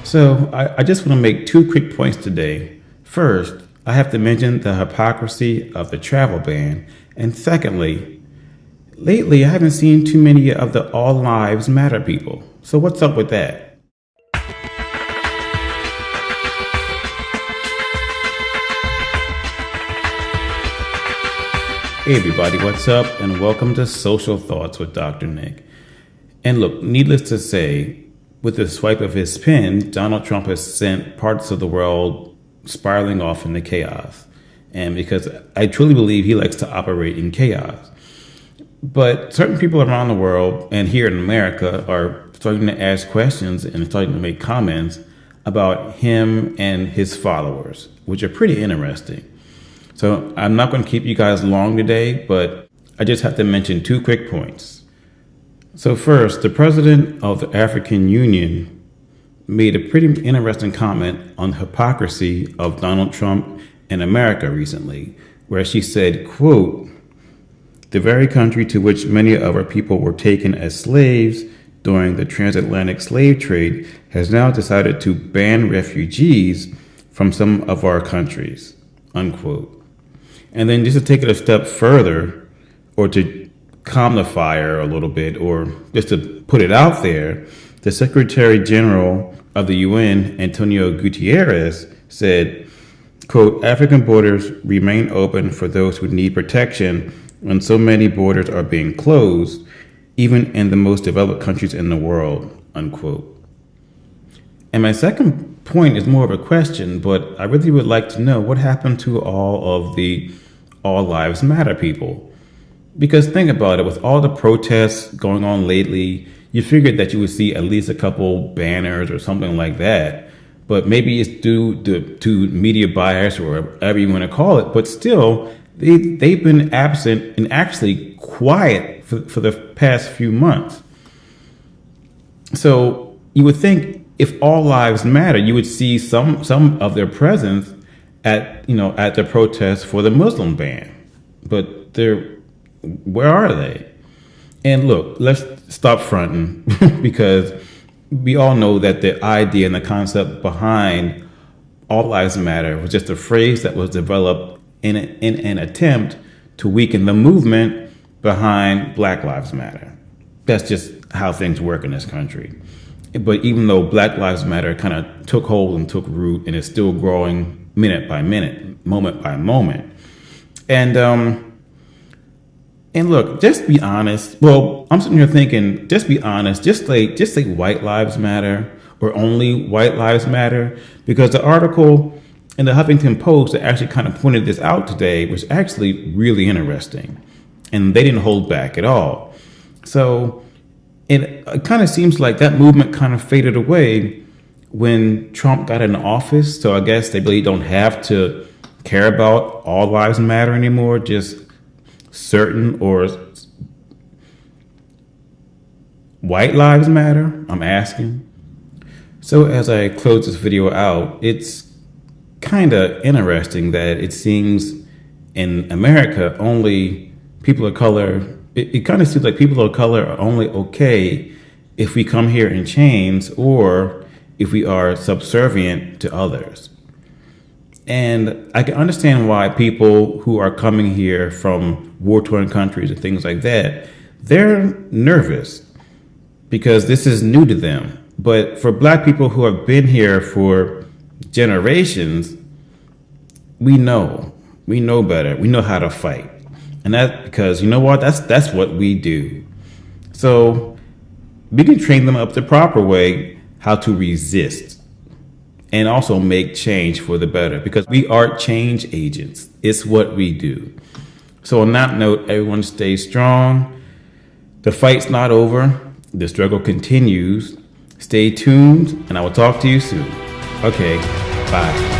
So I just want to make two quick points today. First, I have to mention the hypocrisy of the travel ban. And secondly, lately I haven't seen too many of the all lives matter people. So what's up with that? Hey everybody, what's up? And welcome to Social Thoughts with Dr. Nick. And look, needless to say, with the swipe of his pen, Donald Trump has sent parts of the world spiraling off into chaos. And because I truly believe he likes to operate in chaos. But certain people around the world and here in America are starting to ask questions and starting to make comments about him and his followers, which are pretty interesting. So I'm not going to keep you guys long today, but I just have to mention two quick points. So first, the president of the African Union made a pretty interesting comment on the hypocrisy of Donald Trump and America recently, where she said, quote, "The very country to which many of our people were taken as slaves during the transatlantic slave trade has now decided to ban refugees from some of our countries," unquote. And then just to take it a step further, or to calm the fire a little bit, or just to put it out there, the Secretary General of the UN, Antonio Guterres, said, quote, "African borders remain open for those who need protection when so many borders are being closed, even in the most developed countries in the world," unquote. And my second point is more of a question, but I really would like to know what happened to all of the All Lives Matter people. Because think about it, with all the protests going on lately, you figured that you would see at least a couple banners or something like that. But maybe it's due to media bias or whatever you want to call it. But still, they've been absent and actually quiet for the past few months. So you would think if all lives matter, you would see some of their presence at the protests for the Muslim ban. But where are they? And look, let's stop fronting because we all know that the idea and the concept behind All Lives Matter was just a phrase that was developed in an attempt to weaken the movement behind Black Lives Matter. That's just how things work in this country. But even though Black Lives Matter kind of took hold and took root and is still growing minute by minute, moment by moment. And look, just be honest. Well, I'm sitting here thinking, just be honest. Just say white lives matter or only white lives matter, because the article in the Huffington Post that actually kind of pointed this out today was actually really interesting, and they didn't hold back at all. So it kind of seems like that movement kind of faded away when Trump got in office. So I guess they really don't have to care about all lives matter anymore, just certain or white lives matter, I'm asking. So as I close this video out, it's kind of interesting that it seems in America only people of color, it kind of seems like people of color are only okay if we come here in chains or if we are subservient to others. And I can understand why people who are coming here from war-torn countries and things like that, they're nervous because this is new to them. But for Black people who have been here for generations, we know better. We know how to fight. And that's because, you know what, that's what we do. So we can train them up the proper way how to resist and also make change for the better, because we are change agents. It's what we do. So on that note, everyone stay strong. The fight's not over. The struggle continues. Stay tuned, and I will talk to you soon. Okay, bye.